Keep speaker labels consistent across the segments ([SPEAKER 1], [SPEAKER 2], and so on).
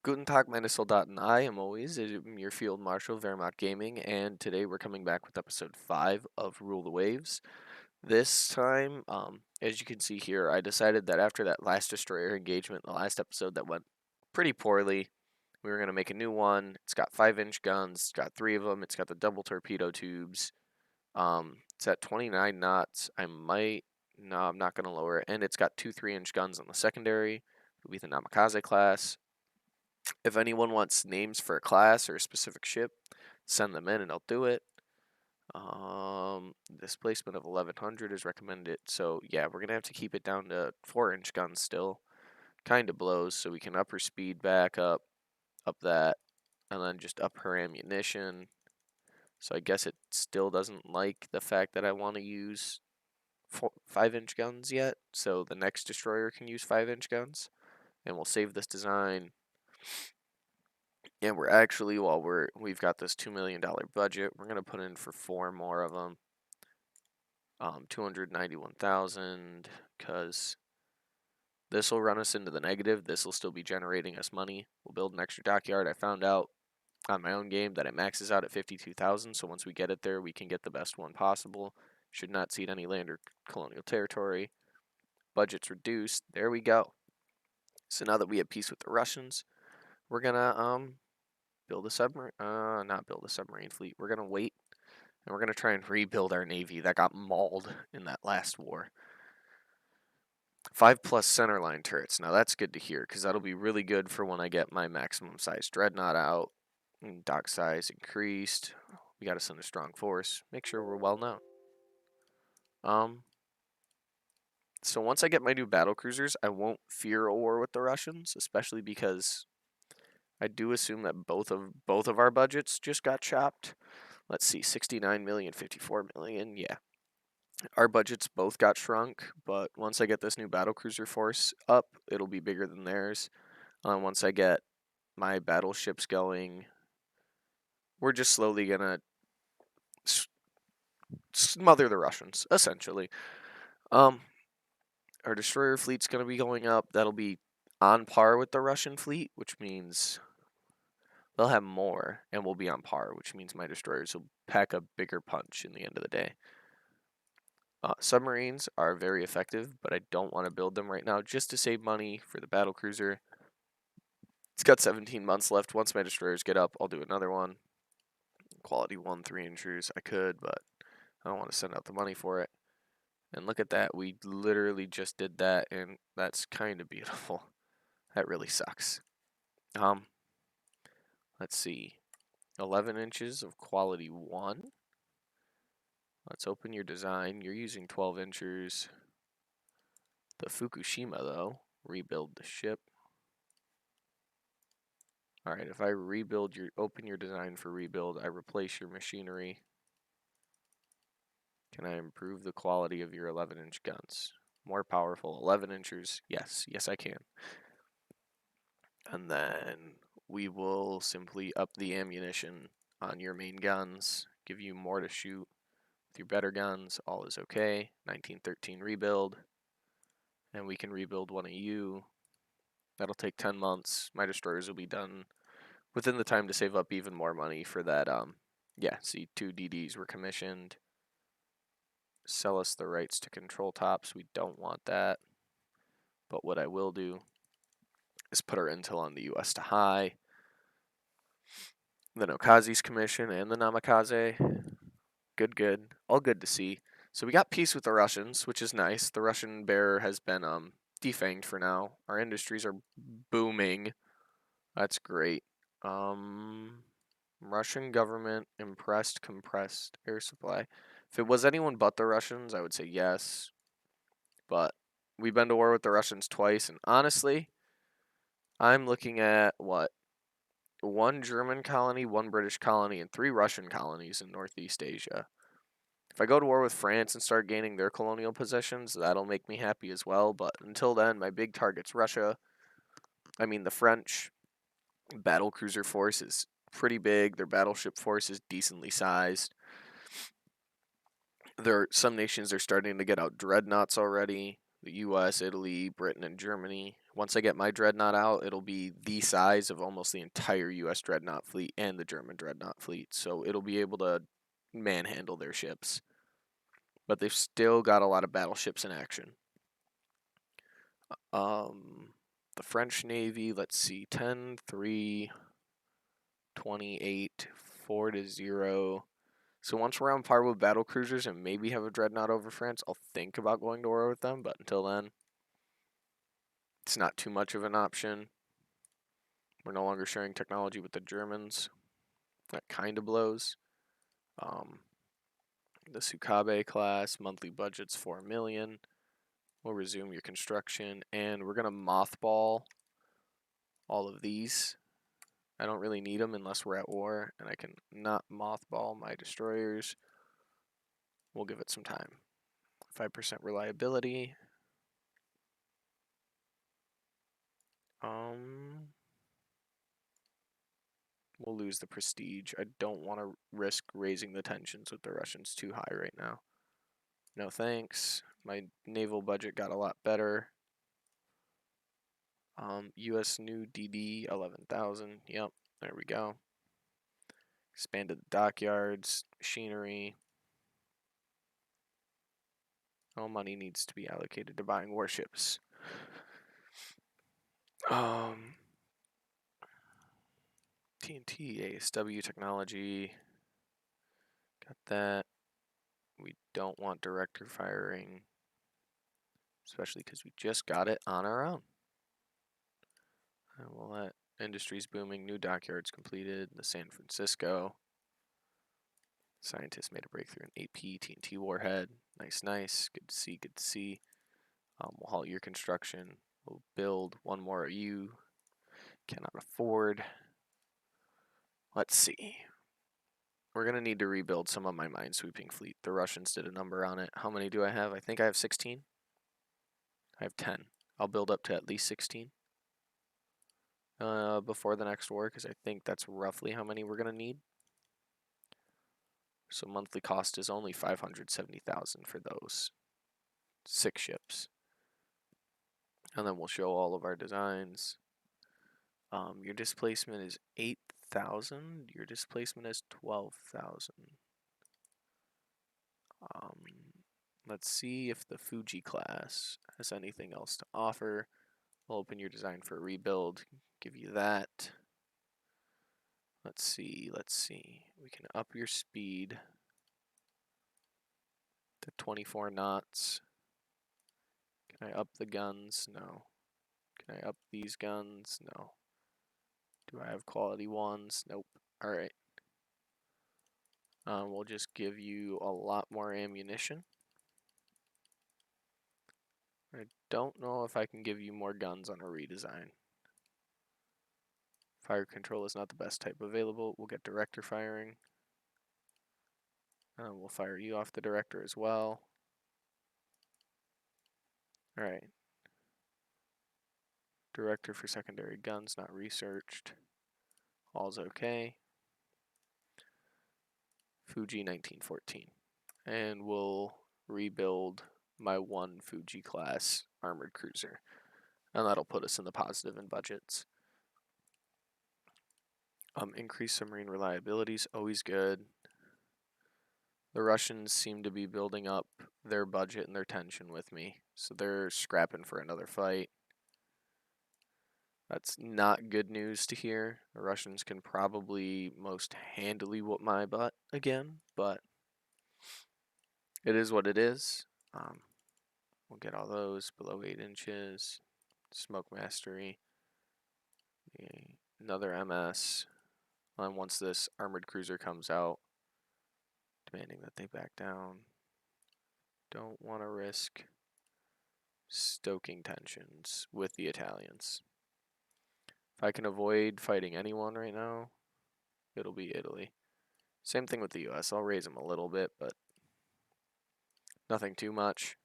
[SPEAKER 1] Guten Tag, meine Soldaten. I am always your Field Marshal Wehrmacht Gaming, and today we're coming back with episode 5 of Rule the Waves. This time, as you can see here, I decided that after that last destroyer engagement, the last episode that went pretty poorly, we were going to make a new one. It's got 5-inch guns, it's got 3 of them, it's got the double torpedo tubes. It's at 29 knots. No, I'm not going to lower it, and it's got 2 3-inch guns on the secondary. It'll be the Namikaze class. If anyone wants names for a class or a specific ship, send them in and I'll do it. Displacement of 1100 is recommended. So yeah, we're gonna have to keep it down to 4-inch guns still. Kind of blows, so we can up her speed back up that, and then just up her ammunition. So I guess it still doesn't like the fact that I want to use 5-inch guns yet. So the next destroyer can use 5-inch guns, and we'll save this design. And we're actually, while we've got this $2 million budget, we're gonna put in for 4 more of them. 291,000, because this will run us into the negative. This will still be generating us money. We'll build an extra dockyard. I found out on my own game that it maxes out at 52,000. So once we get it there, we can get the best one possible. Should not cede any land or colonial territory. Budget's reduced. There we go. So now that we have peace with the Russians, we're gonna build a submarine. Not build a submarine fleet. We're gonna wait, and we're gonna try and rebuild our navy that got mauled in that last war. 5+ centerline turrets. Now that's good to hear, because that'll be really good for when I get my maximum size dreadnought out. Dock size increased. We gotta send a strong force. Make sure we're well known. So once I get my new battle cruisers, I won't fear a war with the Russians, especially because I do assume that both of our budgets just got chopped. Let's see, 69 million, 54 million. Yeah. Our budgets both got shrunk, but once I get this new battlecruiser force up, it'll be bigger than theirs. Once I get my battleships going, we're just slowly gonna smother the Russians, essentially. Our destroyer fleet's gonna be going up. That'll be on par with the Russian fleet, which means they'll have more, and we'll be on par, which means my destroyers will pack a bigger punch in the end of the day. Submarines are very effective, but I don't want to build them right now just to save money for the battlecruiser. It's got 17 months left. Once my destroyers get up, I'll do another one. Quality 1 3-inchers. I could, but I don't want to send out the money for it. And look at that. We literally just did that, and that's kind of beautiful. That really sucks. Let's see. 11 inches of quality 1. Let's open your design. You're using 12 inchers. The Fukushima, though, rebuild the ship. Alright, if I open your design for rebuild, I replace your machinery. Can I improve the quality of your 11-inch guns? More powerful, 11 inchers. Yes, I can. And then we will simply up the ammunition on your main guns, give you more to shoot with your better guns. All is okay. 1913 rebuild. And we can rebuild one of you. That'll take 10 months. My destroyers will be done within the time to save up even more money for that. Yeah, see, 2 DDs were commissioned. Sell us the rights to control tops. We don't want that. But what I will do is put our intel on the US to high. The Nokazi's commission and the Namikaze. Good. All good to see. So we got peace with the Russians, which is nice. The Russian bear has been defanged for now. Our industries are booming. That's great. Russian government impressed compressed air supply. If it was anyone but the Russians, I would say yes. But we've been to war with the Russians twice, and honestly, I'm looking at what? 1 German colony, 1 British colony, and 3 Russian colonies in Northeast Asia. If I go to war with France and start gaining their colonial possessions, that'll make me happy as well. But until then, my big target's Russia. The French battlecruiser force is pretty big. Their battleship force is decently sized. Some nations are starting to get out dreadnoughts already. The US, Italy, Britain, and Germany. Once I get my dreadnought out, it'll be the size of almost the entire U.S. dreadnought fleet and the German dreadnought fleet. So it'll be able to manhandle their ships. But they've still got a lot of battleships in action. The French Navy, let's see, 10, 3, 28, 4 to 0. So once we're on par with battle cruisers and maybe have a dreadnought over France, I'll think about going to war with them. But until then, it's not too much of an option. We're no longer sharing technology with the Germans. That kind of blows. The Sukabe class, monthly budget's 4 million. We'll resume your construction, and we're gonna mothball all of these. I don't really need them unless we're at war, and I can not mothball my destroyers. We'll give it some time. 5% reliability. We'll lose the prestige. I don't want to risk raising the tensions with the Russians too high right now. No thanks. My naval budget got a lot better. U.S. new DD 11,000. Yep, there we go. Expanded the dockyards, machinery. All money needs to be allocated to buying warships. TNT, ASW technology. Got that. We don't want director firing, especially because we just got it on our own. And we'll let industries booming, new dockyards completed, the San Francisco. Scientists made a breakthrough in AP TNT warhead. Nice, nice. Good to see, good to see. We'll halt your construction. We'll build one more you. Cannot afford. Let's see. We're going to need to rebuild some of my minesweeping fleet. The Russians did a number on it. How many do I have? I think I have 16. I have 10. I'll build up to at least 16 before the next war, because I think that's roughly how many we're going to need. So monthly cost is only 570,000 for those 6 ships. And then we'll show all of our designs. Your displacement is 8,000. Your displacement is 12,000. Let's see if the Fuji class has anything else to offer. We'll open your design for a rebuild. Give you that. Let's see. We can up your speed to 24 knots. Can I up the guns? No. Can I up these guns? No. Do I have quality ones? Nope. Alright. We'll just give you a lot more ammunition. I don't know if I can give you more guns on a redesign. Fire control is not the best type available. We'll get director firing. We'll fire you off the director as well. Alright. Director for secondary guns not researched. All's okay. Fuji 1914. And we'll rebuild my one Fuji class armored cruiser. And that'll put us in the positive in budgets. Increase submarine reliability is always good. The Russians seem to be building up their budget and their tension with me, so they're scrapping for another fight. That's not good news to hear. The Russians can probably most handily whoop my butt again, but it is what it is. We'll get all those below 8 inches. Smoke mastery. Another MS. And once this armored cruiser comes out, demanding that they back down. Don't want to risk stoking tensions with the Italians. If I can avoid fighting anyone right now, it'll be Italy. Same thing with the US. I'll raise them a little bit, but nothing too much.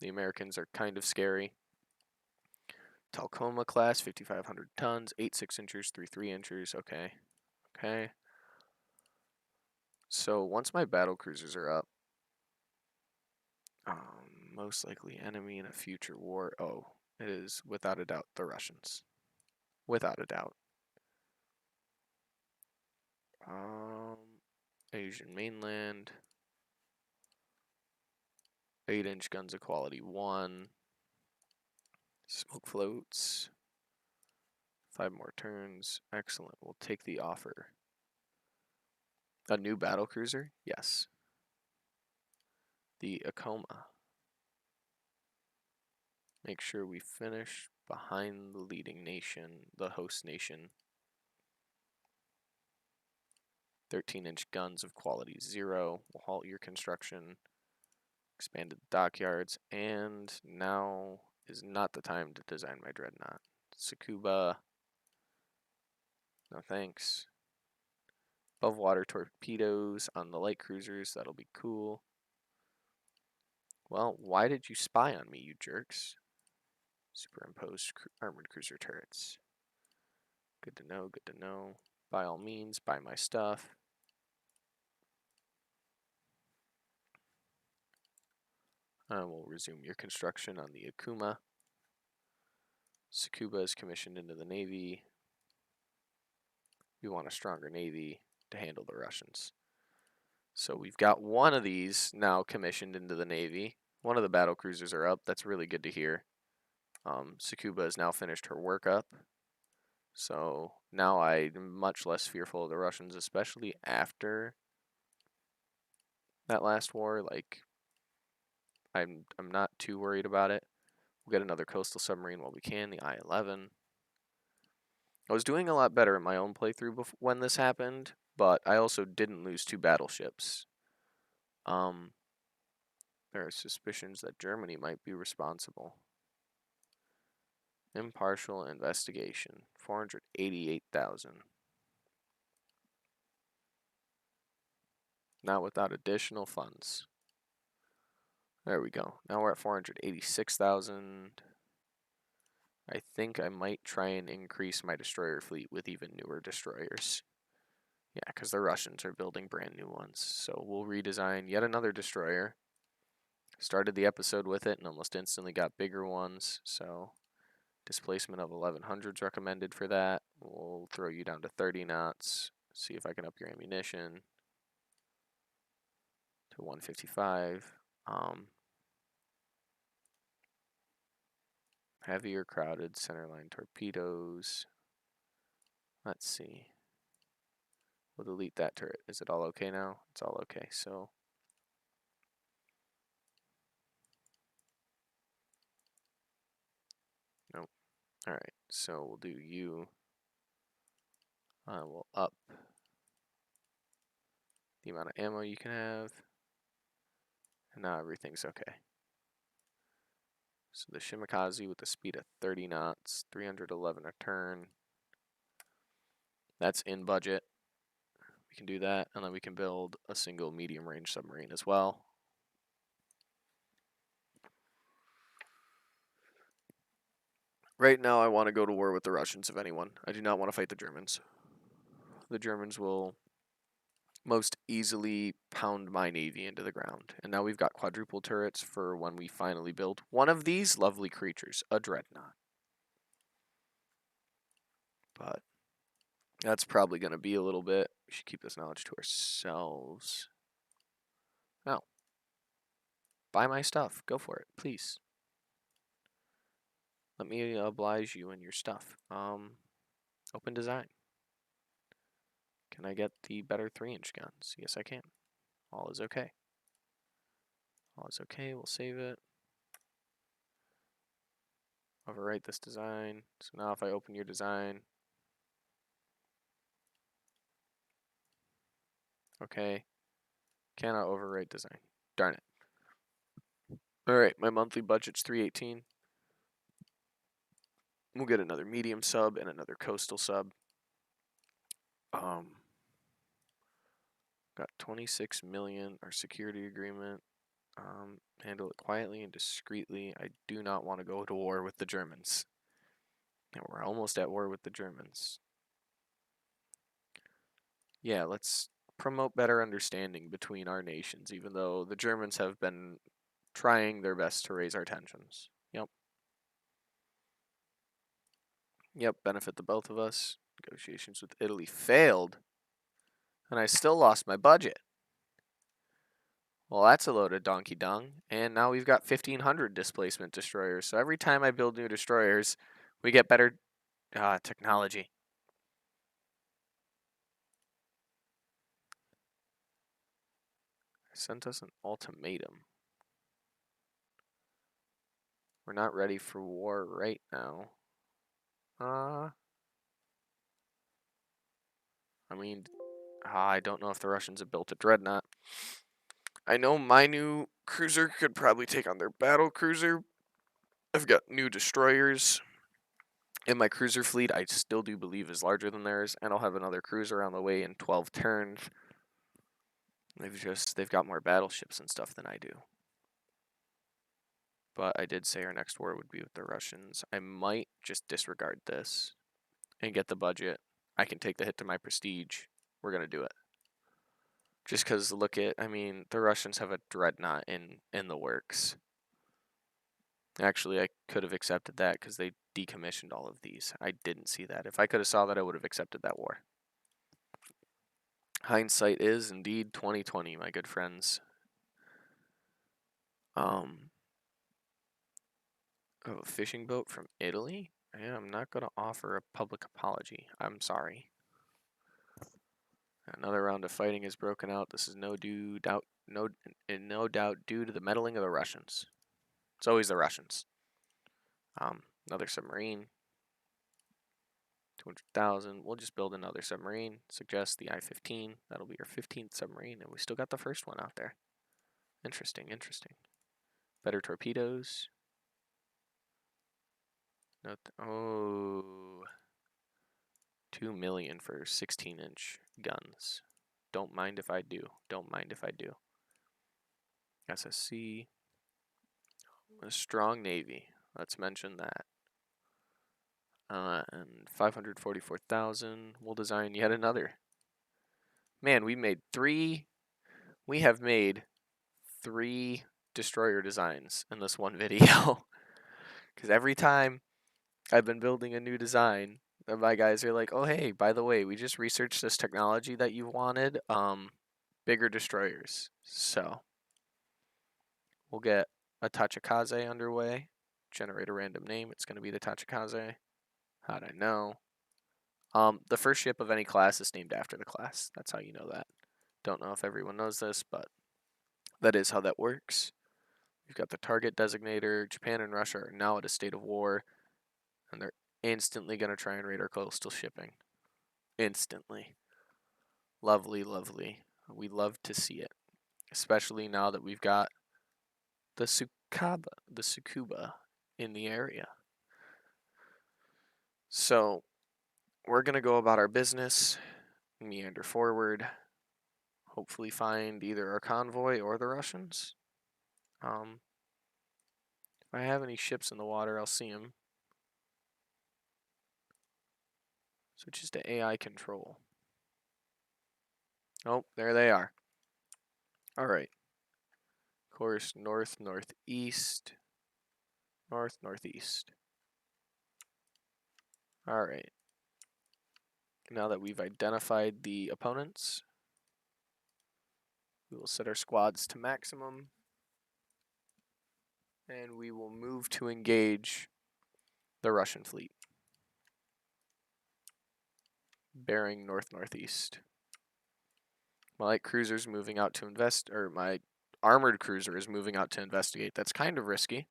[SPEAKER 1] The Americans are kind of scary. Talcoma class, 5,500 tons, 8 6-inchers, 3 3-inchers. Okay. Okay. So once my battle cruisers are up, most likely enemy in a future war. Oh, It is without a doubt the Russians. Without a doubt. Asian mainland. 8-inch guns equality 1. Smoke floats. 5 more turns. Excellent. We'll take the offer. A new battle cruiser? Yes. The Acoma. Make sure we finish behind the leading nation, the host nation. 13-inch guns of quality 0. We'll halt your construction. Expanded dockyards. And now is not the time to design my dreadnought. Tsukuba. No thanks. Above water torpedoes on the light cruisers. That'll be cool. Well, why did you spy on me, you jerks? Superimposed armored cruiser turrets. Good to know, good to know. By all means, buy my stuff. We'll resume your construction on the Akuma. Tsukuba is commissioned into the Navy. We want a stronger Navy to handle the Russians. So we've got one of these now commissioned into the Navy. One of the battle cruisers are up. That's really good to hear. Tsukuba has now finished her work up. So now I'm much less fearful of the Russians, especially after that last war. Like, I'm not too worried about it. We'll get another coastal submarine while we can, the I-11. I was doing a lot better in my own playthrough when this happened, but I also didn't lose 2 battleships. There are suspicions that Germany might be responsible. Impartial investigation, 488,000. Not without additional funds. There we go. Now we're at 486,000. I think I might try and increase my destroyer fleet with even newer destroyers. Yeah, because the Russians are building brand new ones. So we'll redesign yet another destroyer. Started the episode with it and almost instantly got bigger ones. So displacement of 1100 is recommended for that. We'll throw you down to 30 knots. See if I can up your ammunition to 155. Heavier crowded centerline torpedoes. Let's see. We'll delete that turret. Is it all okay now? It's all okay. So nope. All right. So we'll do you. We'll up the amount of ammo you can have. And now everything's okay. So the Shimakaze with the speed of 30 knots, 311 a turn. That's in budget. We can do that, and then we can build a single medium range submarine as well. Right now I want to go to war with the Russians, if anyone. I do not want to fight the Germans. The Germans will most easily pound my navy into the ground. And now we've got quadruple turrets for when we finally build one of these lovely creatures, a dreadnought. But that's probably going to be a little bit. We should keep this knowledge to ourselves. No. Buy my stuff. Go for it, please. Let me oblige you in your stuff. Open design. Can I get the better 3-inch guns? Yes, I can. All is okay. All is okay. We'll save it. Overwrite this design. So now if I open your design. Okay. Cannot overwrite design. Darn it. Alright, my monthly budget's 318. We'll get another medium sub and another coastal sub. Got 26 million, our security agreement. Handle it quietly and discreetly. I do not want to go to war with the Germans. And we're almost at war with the Germans. Yeah, let's promote better understanding between our nations, even though the Germans have been trying their best to raise our tensions. Yep. Yep, benefit the both of us. Negotiations with Italy failed, and I still lost my budget. Well, that's a load of donkey dung, and now we've got 1,500 displacement destroyers. So every time I build new destroyers, we get better technology. Sent us an ultimatum. We're not ready for war right now. I mean, I don't know if the Russians have built a dreadnought. I know my new cruiser could probably take on their battle cruiser. I've got new destroyers. And my cruiser fleet, I still do believe, is larger than theirs, and I'll have another cruiser on the way in 12 turns. They've got more battleships and stuff than I do. But I did say our next war would be with the Russians. I might just disregard this and get the budget. I can take the hit to my prestige. We're gonna do it. Just because the Russians have a dreadnought in the works. Actually, I could have accepted that because they decommissioned all of these. I didn't see that. If I could have saw that, I would have accepted that war. Hindsight is indeed 2020, my good friends. A fishing boat from Italy? Yeah, I'm not gonna offer a public apology. I'm sorry. Another round of fighting has broken out. This is no doubt due to the meddling of the Russians. It's always the Russians. Another submarine. 200,000. We'll just build another submarine. Suggest the I-15. That'll be our 15th submarine, and we still got the first one out there. Interesting, interesting. Better torpedoes. Oh, 2 million for 16-inch guns. Don't mind if I do. Don't mind if I do. SSC. A strong navy. Let's mention that. And 544,000. We'll design yet another. Man, we have made 3 destroyer designs in this one video. Because every time I've been building a new design, my guys are like, oh, hey, by the way, we just researched this technology that you wanted. Bigger destroyers. So we'll get a Tachikaze underway. Generate a random name. It's going to be the Tachikaze. How'd I know? The first ship of any class is named after the class. That's how you know that. Don't know if everyone knows this, but that is how that works. We've got the target designator. Japan and Russia are now at a state of war, and they're instantly going to try and raid our coastal shipping. Instantly. Lovely, lovely. We love to see it, especially now that we've got the Tsukuba in the area. So we're going to go about our business, meander forward, hopefully find either our convoy or the Russians. If I have any ships in the water, I'll see them. Switches to AI control. Oh, there they are. All right. Course north, northeast. North, northeast. All right. Now that we've identified the opponents, we will set our squads to maximum. And we will move to engage the Russian fleet. Bearing north-northeast. My light cruiser's moving out to my armored cruiser is moving out to investigate. That's kind of risky.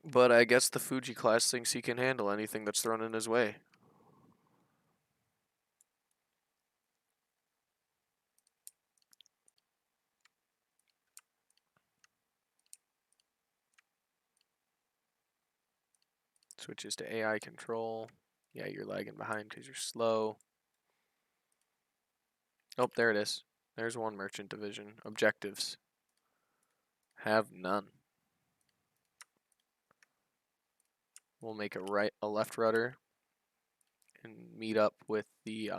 [SPEAKER 1] But I guess the Fuji class thinks he can handle anything that's thrown in his way. Switches to AI control. Yeah, you're lagging behind because you're slow. Oh, there it is. There's one merchant division. Objectives. Have none. We'll make a left rudder and meet up with the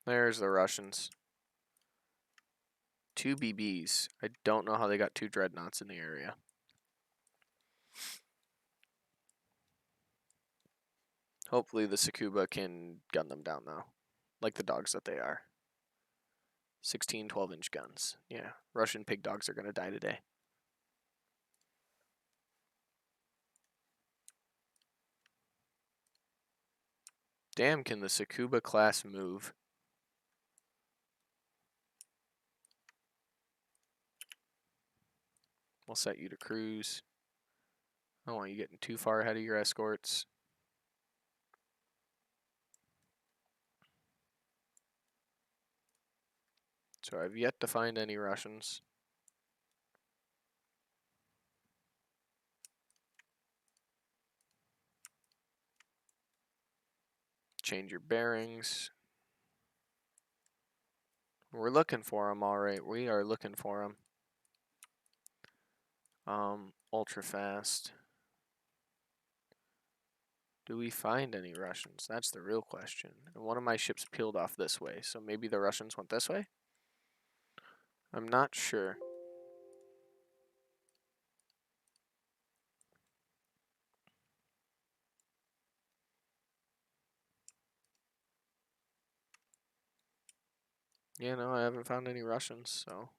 [SPEAKER 1] There's the Russians. 2 BBs. I don't know how they got 2 dreadnoughts in the area. Hopefully the Tsukuba can gun them down though, like the dogs that they are. 16 12-inch guns. Yeah, Russian pig dogs are gonna die today. Damn, can the Tsukuba class move? We'll set you to cruise. I don't want you getting too far ahead of your escorts. So I've yet to find any Russians. Change your bearings. We're looking for them, all right. We are looking for them. Ultra fast. Do we find any Russians? That's the real question. And one of my ships peeled off this way, so maybe the Russians went this way? I'm not sure. Yeah, no, I haven't found any Russians, so.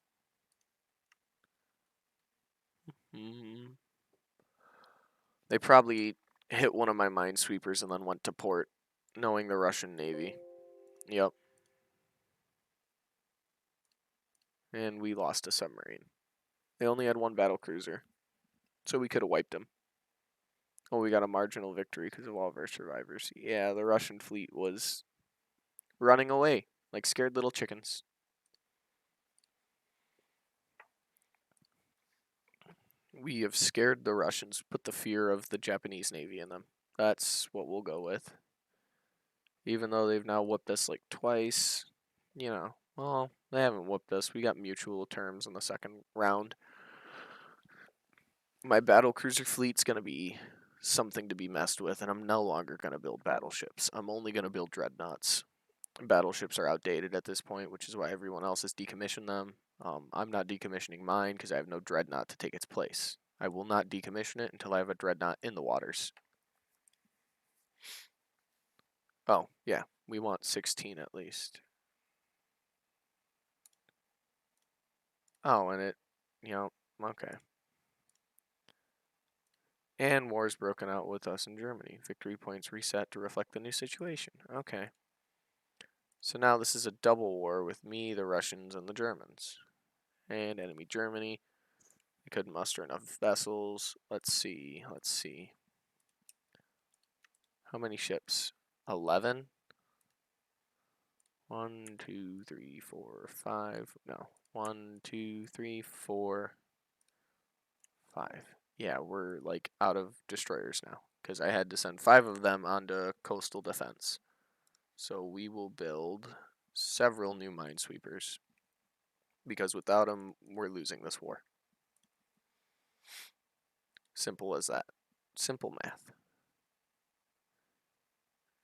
[SPEAKER 1] They probably hit one of my minesweepers and then went to port, knowing the Russian Navy. Yep. And we lost a submarine. They only had 1 battle cruiser, so we could have wiped them. Oh, we got a marginal victory because of all of our survivors. Yeah, the Russian fleet was running away like scared little chickens. We have scared the Russians, put the fear of the Japanese Navy in them. That's what we'll go with. Even though they've now whooped us like twice, you know, well, they haven't whooped us. We got mutual terms in the second round. My battle cruiser fleet's going to be something to be messed with, and I'm no longer going to build battleships. I'm only going to build dreadnoughts. Battleships are outdated at this point, which is why everyone else has decommissioned them. I'm not decommissioning mine because I have no dreadnought to take its place. I will not decommission it until I have a dreadnought in the waters. Oh, yeah, we want 16 at least. Oh, and okay. And war's broken out with us in Germany. Victory points reset to reflect the new situation. Okay. So now this is a double war with me, the Russians, and the Germans. And enemy Germany. We couldn't muster enough vessels. Let's see. How many ships? 11? 1, 2, 3, 4, 5. No. 1, 2, 3, 4, 5. Yeah, we're like out of destroyers now because I had to send 5 of them onto coastal defense. So we will build several new minesweepers because without them, we're losing this war. Simple as that. Simple math.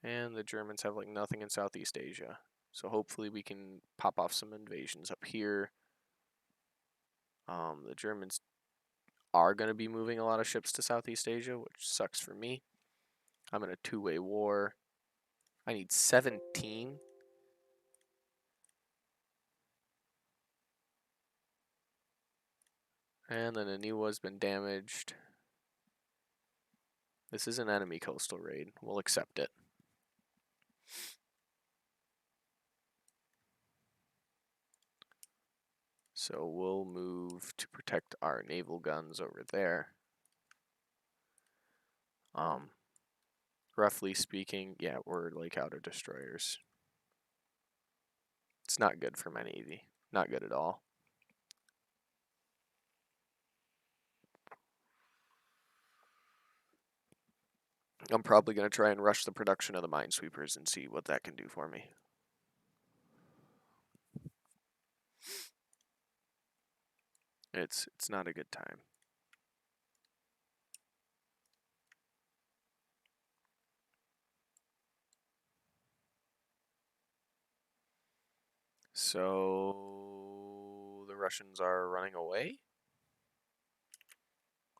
[SPEAKER 1] And the Germans have like nothing in Southeast Asia. So hopefully we can pop off some invasions up here. The Germans are going to be moving a lot of ships to Southeast Asia, which sucks for me. I'm in a 2-way war. I need 17. And then Aniwa's been damaged. This is an enemy coastal raid. We'll accept it. So we'll move to protect our naval guns over there. Roughly speaking, yeah, we're like out of destroyers. It's not good for my navy. Not good at all. I'm probably going to try and rush the production of the minesweepers and see what that can do for me. It's not a good time. So the Russians are running away.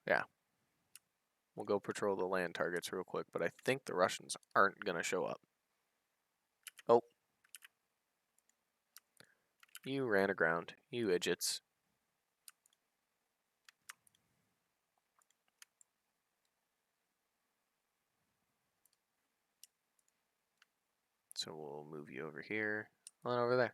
[SPEAKER 1] Yeah. We'll go patrol the land targets real quick, but I think the Russians aren't going to show up. Oh. You ran aground, you idiots. So we'll move you over here, on over there.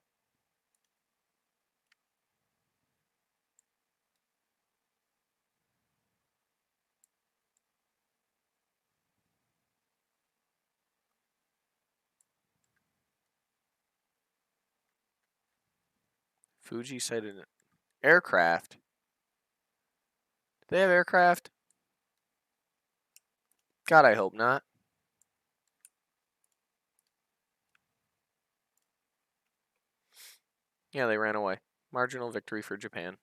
[SPEAKER 1] Fuji sighted an aircraft. Do they have aircraft? God, I hope not. Yeah, they ran away. Marginal victory for Japan.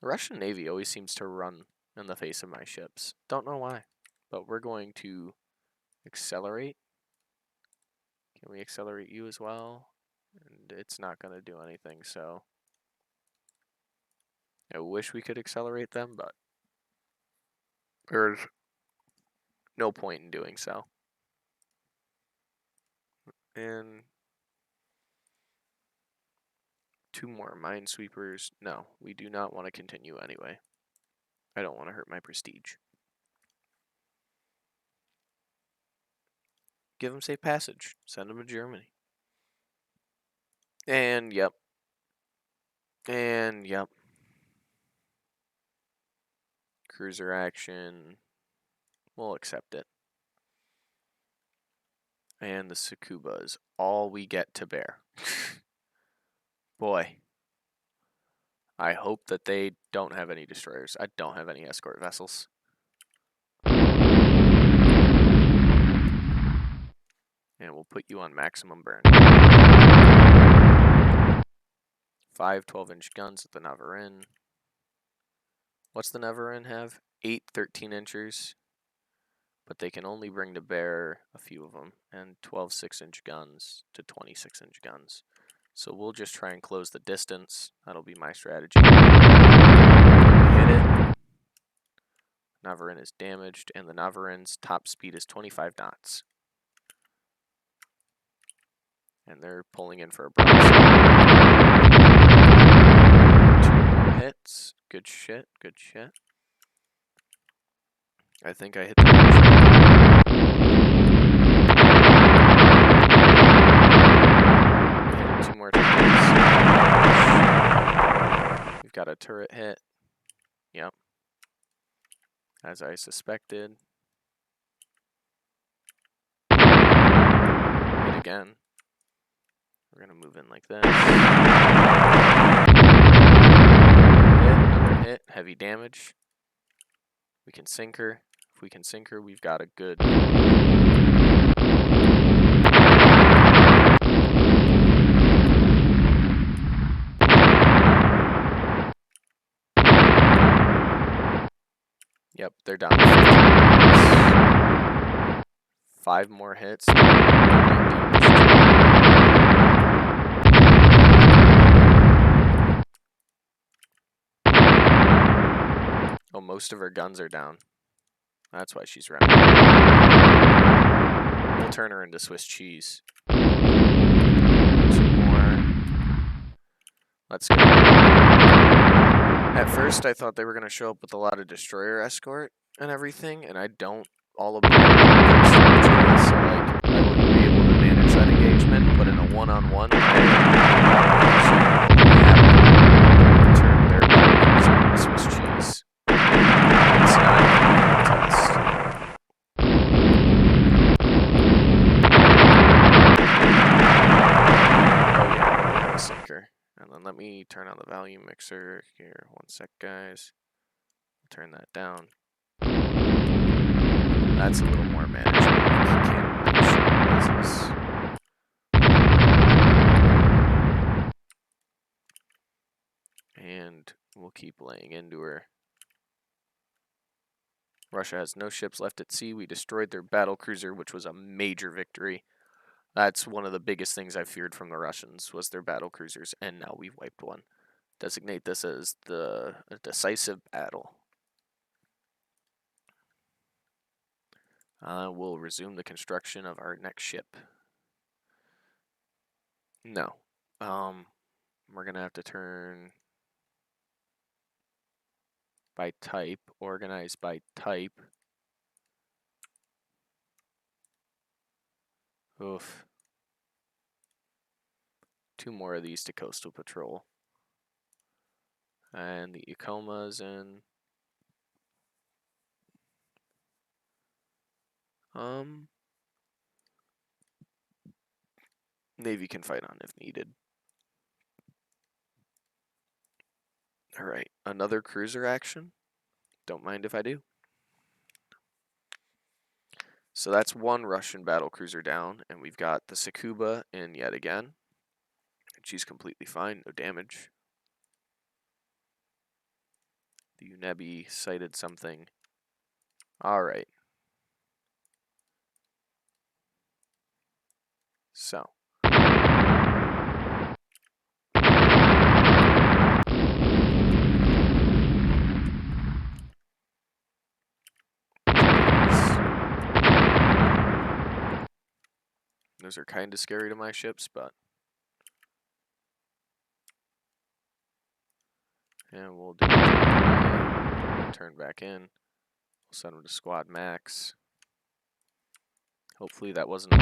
[SPEAKER 1] The Russian Navy always seems to run in the face of my ships. Don't know why. But we're going to accelerate. Can we accelerate you as well? And it's not going to do anything, so I wish we could accelerate them, but there's no point in doing so. And 2 more minesweepers. No, we do not want to continue anyway. I don't want to hurt my prestige. Give them safe passage. Send them to Germany. And yep. And yep. Cruiser action. We'll accept it. And the Tsukuba is all we get to bear. Boy. I hope that they don't have any destroyers. I don't have any escort vessels. And we'll put you on maximum burn. 5 12-inch guns at the Navarin. What's the Navarin have? 8 13-inchers. But they can only bring to bear a few of them. And 12 6-inch guns to 20 6-inch guns. So we'll just try and close the distance. That'll be my strategy. Hit it. Navarin is damaged, and the Navarin's top speed is 25 knots. And they're pulling in for a broadside. 2 more hits. Good shit, good shit. I think I hit the hit it 2 more times. We've got a turret hit. Yep. As I suspected. Hit again. We're going to move in like this. Another hit. Heavy damage. We can sink her. If we can sink her, we've got a good... Yep, they're down. 5 more hits. Oh, most of her guns are down. That's why she's running. We'll turn her into Swiss cheese. 2 more. Let's go. At first, I thought they were going to show up with a lot of destroyer escort and everything, and I don't all of them. So, like, I wouldn't be able to manage that engagement, but in a one-on-one, I turn their battlecruiser into Swiss cheese. It's not even a contest. Oh yeah, we're gonna sink her. And then let me turn on the value mixer here. 1 sec, guys. Turn that down. That's a little more manageable. And we'll keep laying into her. Russia has no ships left at sea. We destroyed their battle cruiser, which was a major victory. That's one of the biggest things I feared from the Russians was their battle cruisers, and now we've wiped one. Designate this as a decisive battle. We'll resume the construction of our next ship. No. We're going to have to turn by type, organize by type. Oof. 2 more of these to coastal patrol. And the Icoma's in. Navy can fight on if needed. Alright, another cruiser action. Don't mind if I do. So that's 1 Russian battlecruiser down, and we've got the Tsukuba in yet again. And she's completely fine, no damage. The Unebi sighted something. Alright. So. Those are kind of scary to my ships, but. And we'll do turn back in. We'll send them to squad max. Hopefully that wasn't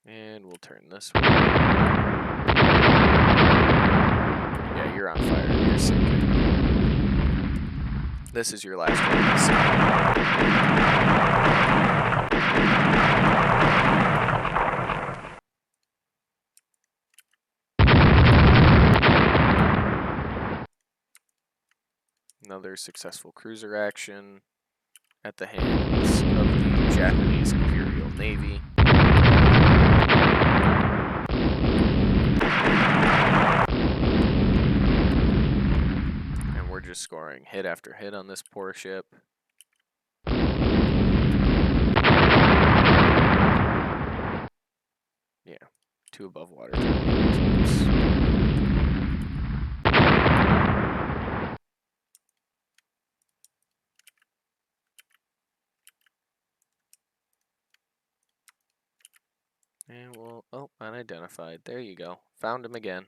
[SPEAKER 1] and we'll turn this way. Yeah, you're on fire. You're sinking. This is your last one. Another successful cruiser action at the hands of the Japanese Imperial Navy. And we're just scoring hit after hit on this poor ship. Yeah, 2 above water torpedoes. And we'll, oh, unidentified. There you go. Found him again.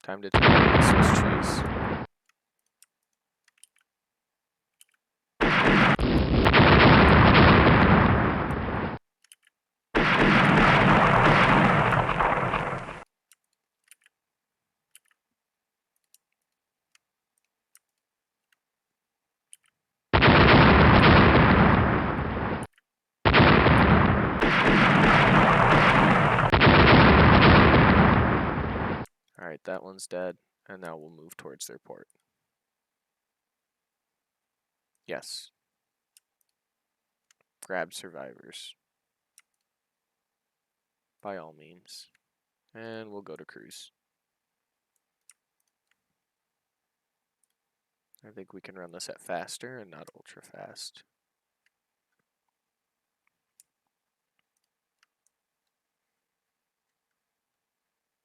[SPEAKER 1] Time to turn the Swiss cheese. Alright, that one's dead, and now we'll move towards their port. Yes. Grab survivors. By all means. And we'll go to cruise. I think we can run this at faster and not ultra fast.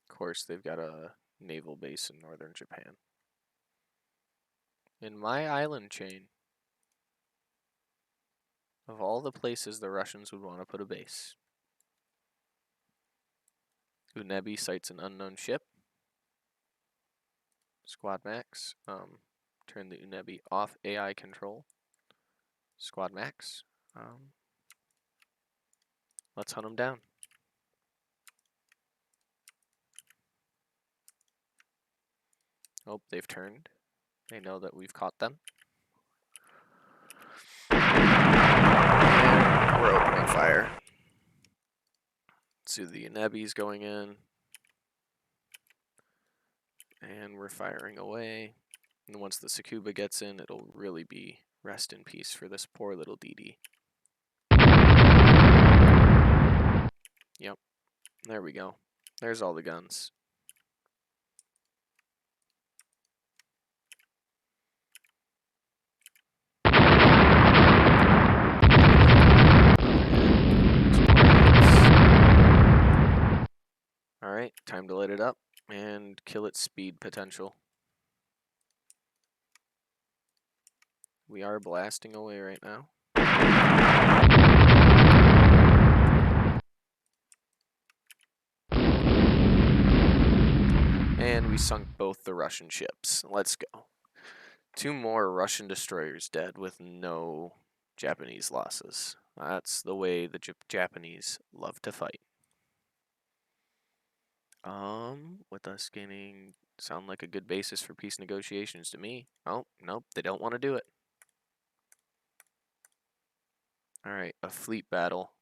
[SPEAKER 1] Of course, they've got a naval base in northern Japan. In my island chain, of all the places the Russians would want to put a base, Unebi sights an unknown ship. Squad max. Turn the Unebi off AI control. Squad max. Let's hunt them down. Oh, they've turned. They know that we've caught them. And we're opening fire. So the Unebi's going in. And we're firing away. And once the Tsukuba gets in, it'll really be rest in peace for this poor little DD. Yep, there we go. There's all the guns. Alright, time to light it up and kill its speed potential. We are blasting away right now. And we sunk both the Russian ships. Let's go. 2 more Russian destroyers dead with no Japanese losses. That's the way the Japanese love to fight. With us gaining, sound like a good basis for peace negotiations to me. Oh, nope, they don't want to do it. Alright, a fleet battle.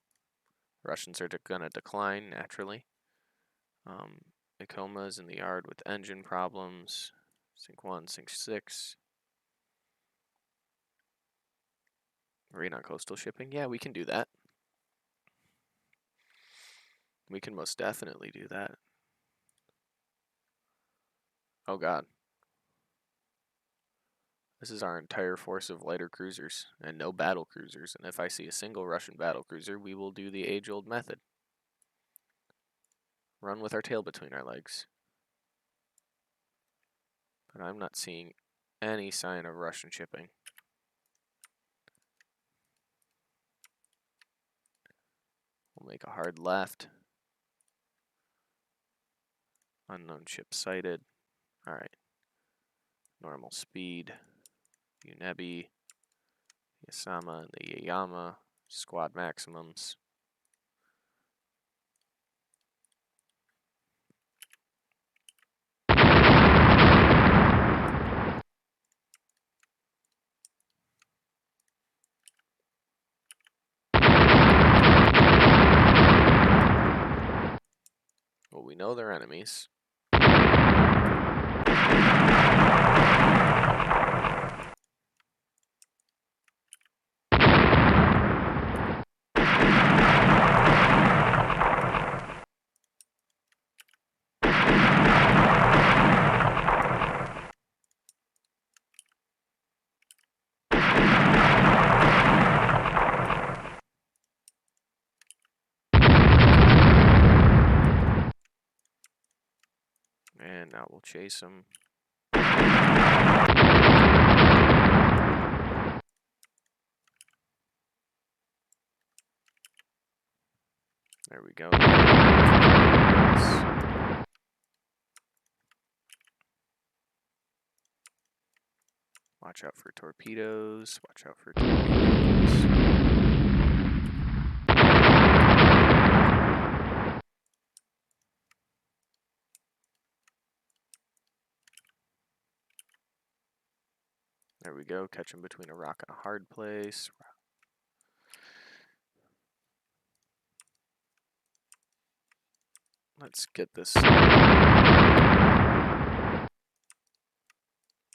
[SPEAKER 1] Russians are gonna decline, naturally. Ikoma's in the yard with engine problems. Sink 1, sink 6. Raid on coastal shipping? Yeah, we can do that. We can most definitely do that. Oh god. This is our entire force of lighter cruisers and no battle cruisers. And if I see a single Russian battle cruiser, we will do the age-old method. Run with our tail between our legs. But I'm not seeing any sign of Russian shipping. We'll make a hard left. Unknown ship sighted. Alright. Normal speed. Unebi. Yasama and the Yayama. Squad maximums. Well, we know they're enemies. And now we'll chase them. There we go. Watch out for torpedoes. Watch out for torpedoes. There we go. Catch him between a rock and a hard place. Let's get this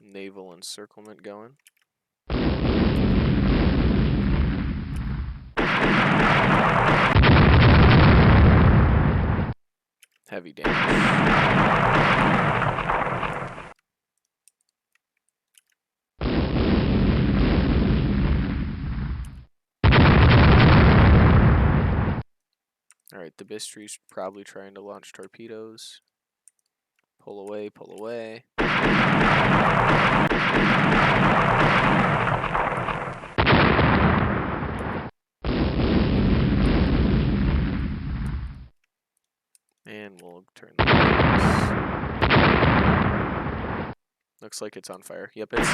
[SPEAKER 1] naval encirclement going. Heavy damage. Alright, the Bistry's probably trying to launch torpedoes. Pull away, pull away. And we'll turn the lights. Looks like it's on fire. Yep, it's...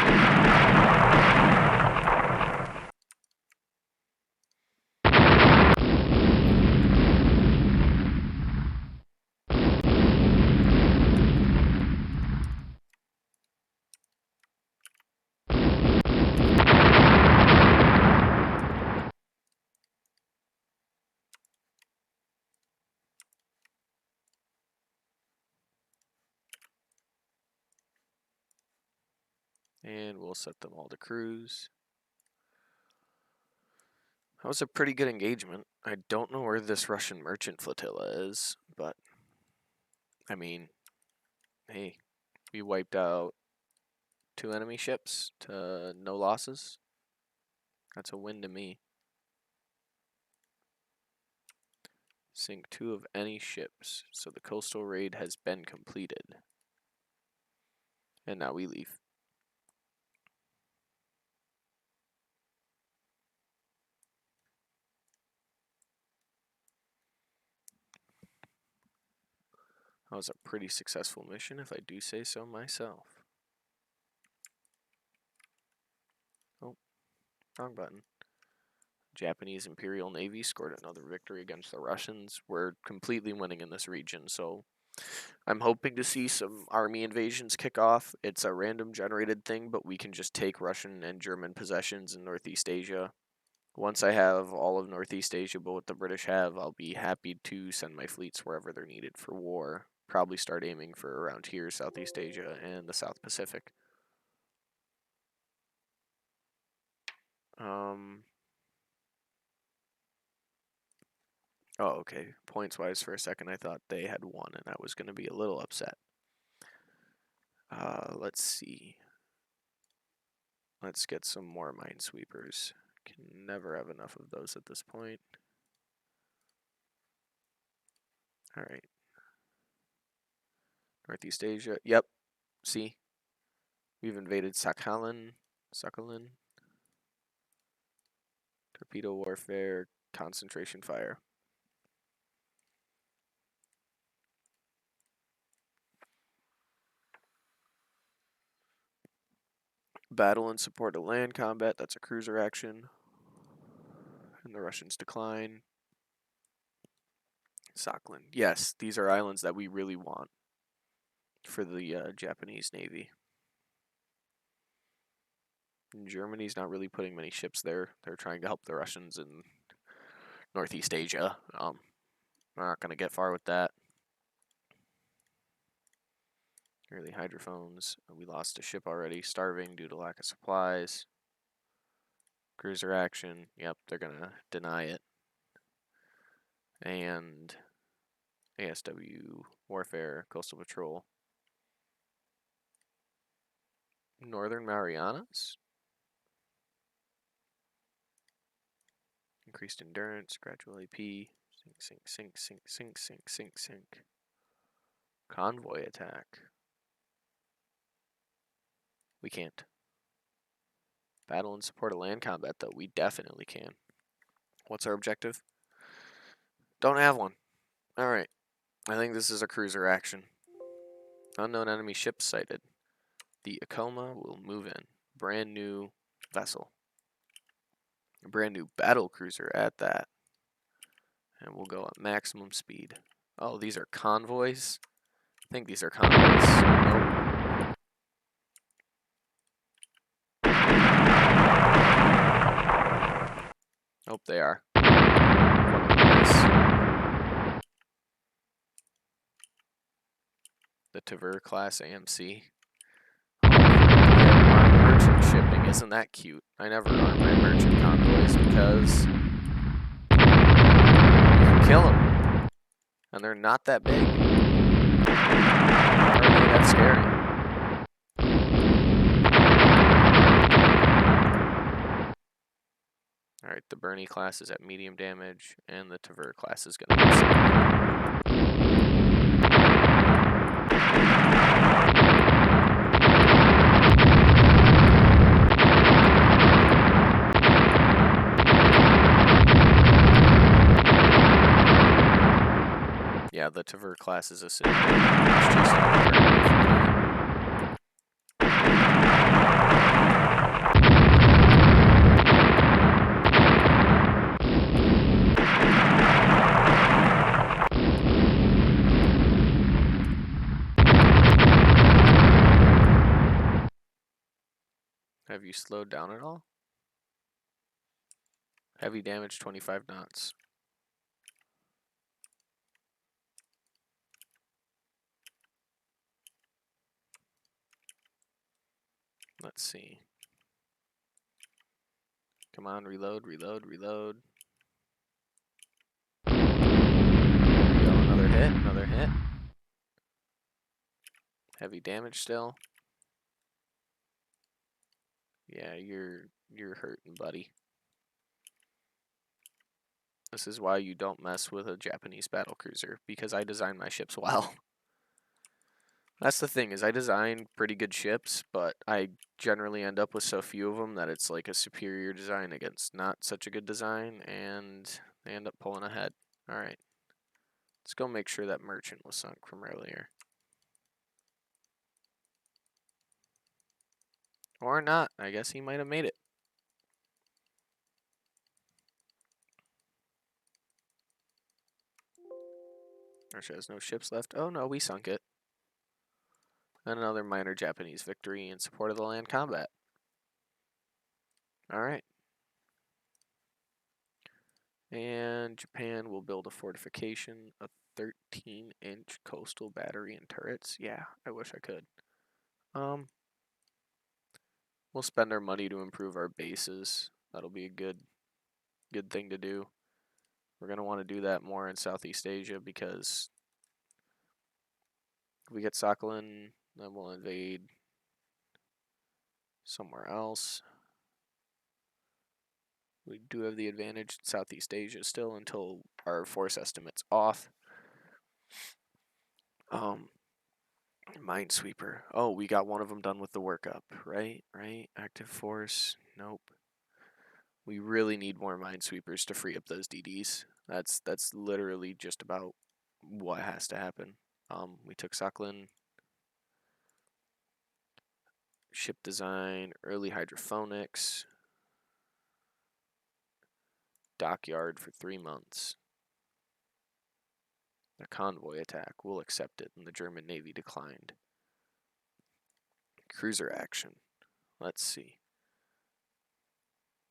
[SPEAKER 1] And we'll set them all to cruise. That was a pretty good engagement. I don't know where this Russian merchant flotilla is, but I mean, hey, we wiped out 2 enemy ships to no losses. That's a win to me. Sink 2 of any ships, so the coastal raid has been completed. And now we leave. That was a pretty successful mission, if I do say so myself. Oh, wrong button. Japanese Imperial Navy scored another victory against the Russians. We're completely winning in this region, so I'm hoping to see some army invasions kick off. It's a random generated thing, but we can just take Russian and German possessions in Northeast Asia. Once I have all of Northeast Asia, but what the British have, I'll be happy to send my fleets wherever they're needed for war. Probably start aiming for around here, Southeast Asia and the South Pacific. Oh, okay. Points-wise, for a second, I thought they had won, and I was going to be a little upset. Let's see. Let's get some more minesweepers. Can never have enough of those at this point. All right. Northeast Asia. Yep. See? We've invaded Sakhalin. Torpedo warfare. Concentration fire. Battle in support of land combat. That's a cruiser action. And the Russians decline. Sakhalin. Yes, these are islands that we really want for the Japanese Navy. Germany's not really putting many ships there. They're trying to help the Russians in Northeast Asia. We're not going to get far with that. Early hydrophones. We lost a ship already. Starving due to lack of supplies. Cruiser action. Yep, they're going to deny it. And ASW warfare, coastal patrol. Northern Marianas. Increased endurance, gradual AP. Sink. Convoy attack. We can't. Battle in support of land combat, though. We definitely can. What's our objective? Don't have one. Alright. I think this is a cruiser action. Unknown enemy ship sighted. The Acoma will move in. Brand new vessel. A brand new battle cruiser at that. And we'll go at maximum speed. Oh, these are convoys? I think these are convoys. Nope. Nope, they are. One of them is. The Tver class AMC. Armed merchant shipping, isn't that cute? I never run my merchant convoys because you can kill them, and they're not that big. Are they that scary? Alright, the Bernie class is at medium damage, and the Tver class is going to be sick. Yeah, the Tver class is a city. It's just Have you slowed down at all? Heavy damage, 25 knots. Let's see. Come on, reload, reload, reload. There we go, another hit, another hit. Heavy damage still. Yeah, you're hurting, buddy. This is why you don't mess with a Japanese battlecruiser, because I design my ships well. That's the thing, is I design pretty good ships, but I generally end up with so few of them that it's like a superior design against not such a good design, and they end up pulling ahead. Alright. Let's go make sure that merchant was sunk from earlier. Or not. I guess he might have made it. Russia has no ships left. Oh no, we sunk it. And another minor Japanese victory in support of the land combat. Alright. And Japan will build a fortification, a 13-inch coastal battery and turrets. Yeah, I wish I could. We'll spend our money to improve our bases. That'll be a good thing to do. We're going to want to do that more in Southeast Asia, because if we get Sakhalin, then we'll invade somewhere else. We do have the advantage in Southeast Asia still until our force estimate's off. Minesweeper. Oh, we got one of them done with the workup, right? Right? Active force. Nope. We really need more minesweepers to free up those DDs. That's literally just about what has to happen. We took Sakhalin. Ship design, early hydrophonics, dockyard for 3 months. A convoy attack, we'll accept it, and the German Navy declined. Cruiser action, let's see.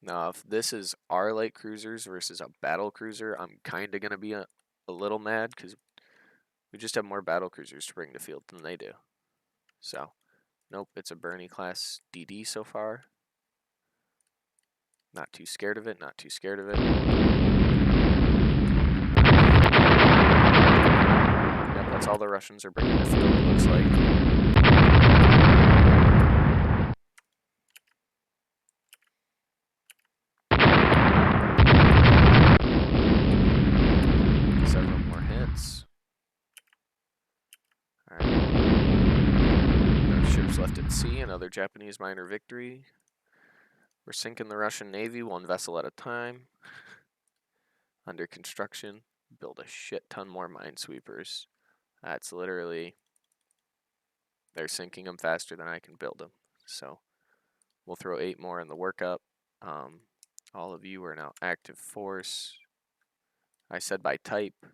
[SPEAKER 1] Now, if this is our light cruisers versus a battle cruiser, I'm kind of going to be a little mad, because we just have more battle cruisers to bring to field than they do. So, nope, it's a Bernie class DD so far. Not too scared of it, not too scared of it. Yep, that's all the Russians are bringing to field, it looks like. 7 more hits. Alright. No ships left at sea, another Japanese minor victory. We're sinking the Russian Navy 1 vessel at a time. Under construction. Build a shit ton more minesweepers. That's literally, they're sinking them faster than I can build them. So we'll throw 8 more in the workup. All of you are now active force. I said by type.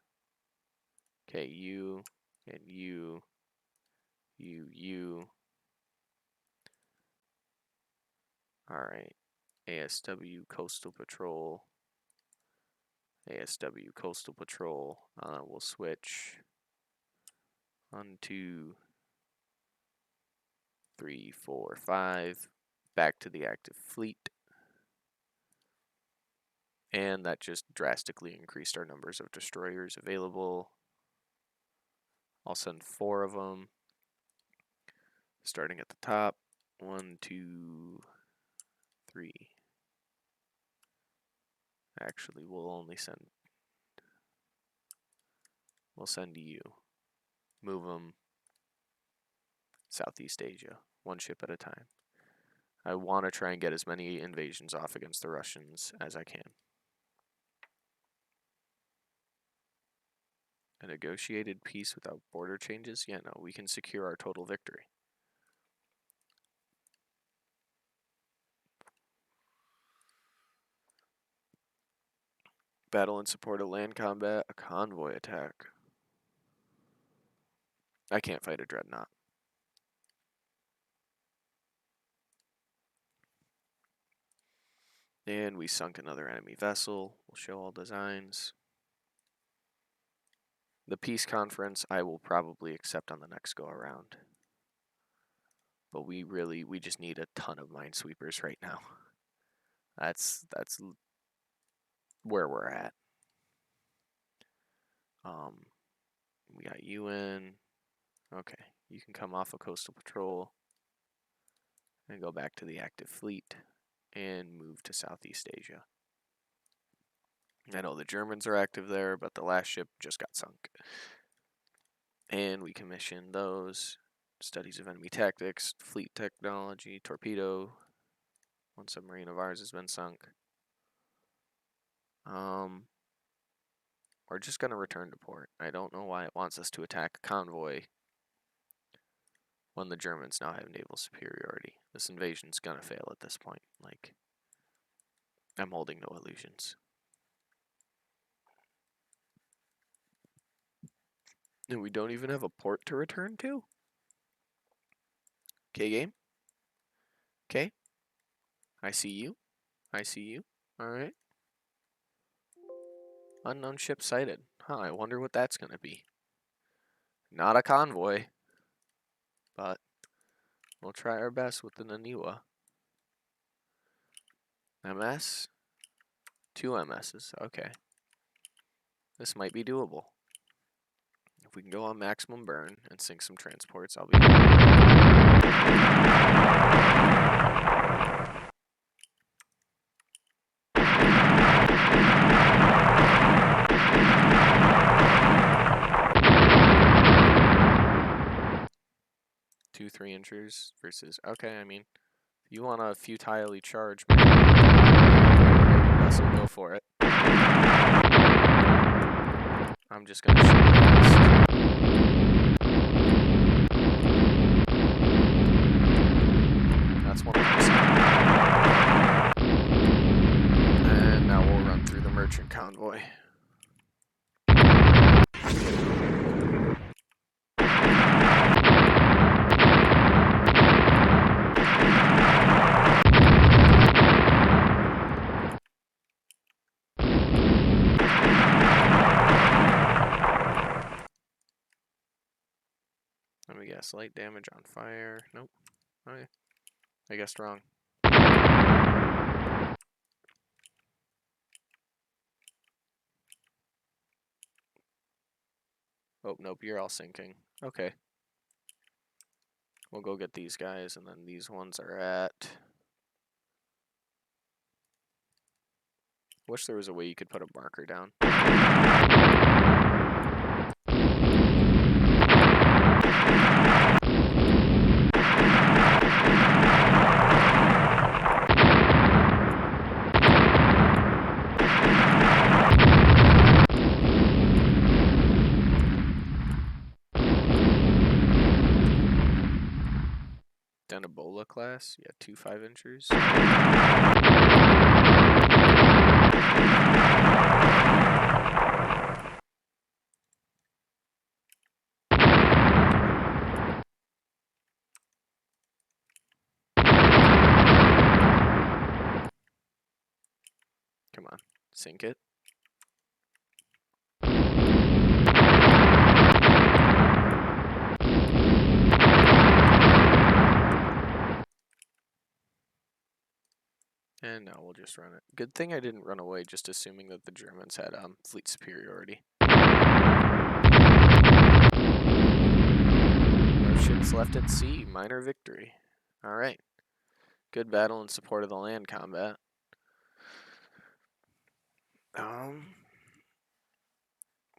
[SPEAKER 1] Okay, you and you. Alright. ASW Coastal Patrol. ASW Coastal Patrol. We'll switch 1, 2, 3, 4, 5. Back to the active fleet. And that just drastically increased our numbers of destroyers available. I'll send 4 of them. Starting at the top. 1, 2, 3. Actually, we'll send you. Move them Southeast Asia, 1 ship at a time. I want to try and get as many invasions off against the Russians as I can. A negotiated peace without border changes? Yeah, no, we can secure our total victory. Battle in support of land combat, a convoy attack. I can't fight a dreadnought. And we sunk another enemy vessel. We'll show all designs. The peace conference I will probably accept on the next go around. But we just need a ton of minesweepers right now. That's where we're at. We got you in. Okay, you can come off of coastal patrol and go back to the active fleet and move to Southeast Asia. I know the Germans are active there, but the last ship just got sunk. And we commissioned those. Studies of enemy tactics, fleet technology, torpedo. One submarine of ours has been sunk. We're just going to return to port. I don't know why it wants us to attack a convoy when the Germans now have naval superiority. This invasion's going to fail at this point. Like, I'm holding no illusions. And we don't even have a port to return to? Okay, game? Okay. I see you. I see you. Alright. Unknown ship sighted. Huh, I wonder what that's going to be. Not a convoy. But we'll try our best with the Naniwa. MS? 2 MSs. Okay. This might be doable. If we can go on maximum burn and sink some transports, I'll be... Two 3-inchers versus... Okay, I mean, if you want a futilely charge vessel, go for it. I'm just gonna shoot past. That's 100%. And now we'll run through the merchant convoy. Let me guess, light damage on fire. Nope. Okay. I guessed wrong. Oh, nope, you're all sinking. Okay. We'll go get these guys, and then these ones are at... Wish there was a way you could put a marker down. Ebola class, yeah, 2 5-inchers. Come on, sink it. And now we'll just run it. Good thing I didn't run away, just assuming that the Germans had fleet superiority. No ships left at sea. Minor victory. Alright. Good battle in support of the land combat.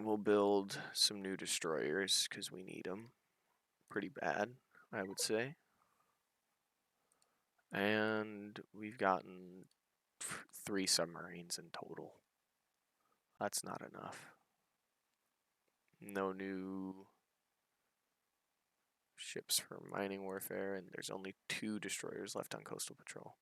[SPEAKER 1] We'll build some new destroyers, because we need them. Pretty bad, I would say. And we've gotten 3 submarines in total. That's not enough. No new ships for mining warfare, and there's only 2 destroyers left on coastal patrol.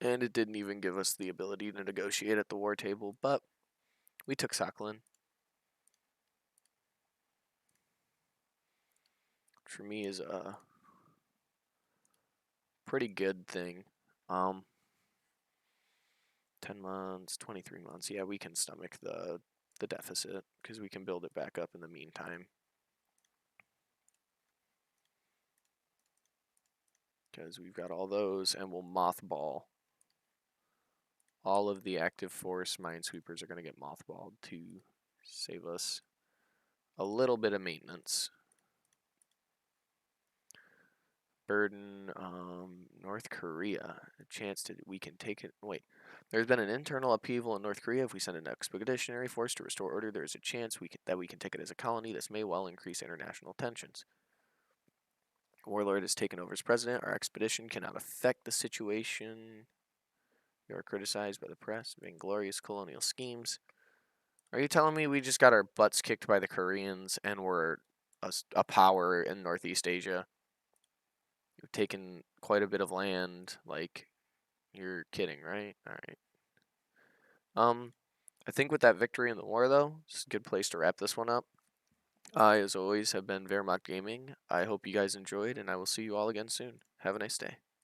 [SPEAKER 1] And it didn't even give us the ability to negotiate at the war table, but we took Sakhalin. Which for me is a pretty good thing. Um, 10 months, 23 months. Yeah, we can stomach the deficit because we can build it back up in the meantime. Because we've got all those, and we'll mothball. All of the active force minesweepers are going to get mothballed to save us a little bit of maintenance. Burden, North Korea. A chance to we can take it. Wait, there's been an internal upheaval in North Korea. If we send an expeditionary force to restore order, there is a chance that we can take it as a colony. This may well increase international tensions. Warlord has taken over as president. Our expedition cannot affect the situation. You are criticized by the press, vainglorious colonial schemes. Are you telling me we just got our butts kicked by the Koreans and we're a power in Northeast Asia? You've taken quite a bit of land. Like, you're kidding, right? All right. I think with that victory in the war, though, it's a good place to wrap this one up. I, as always, have been Wehrmacht Gaming. I hope you guys enjoyed, and I will see you all again soon. Have a nice day.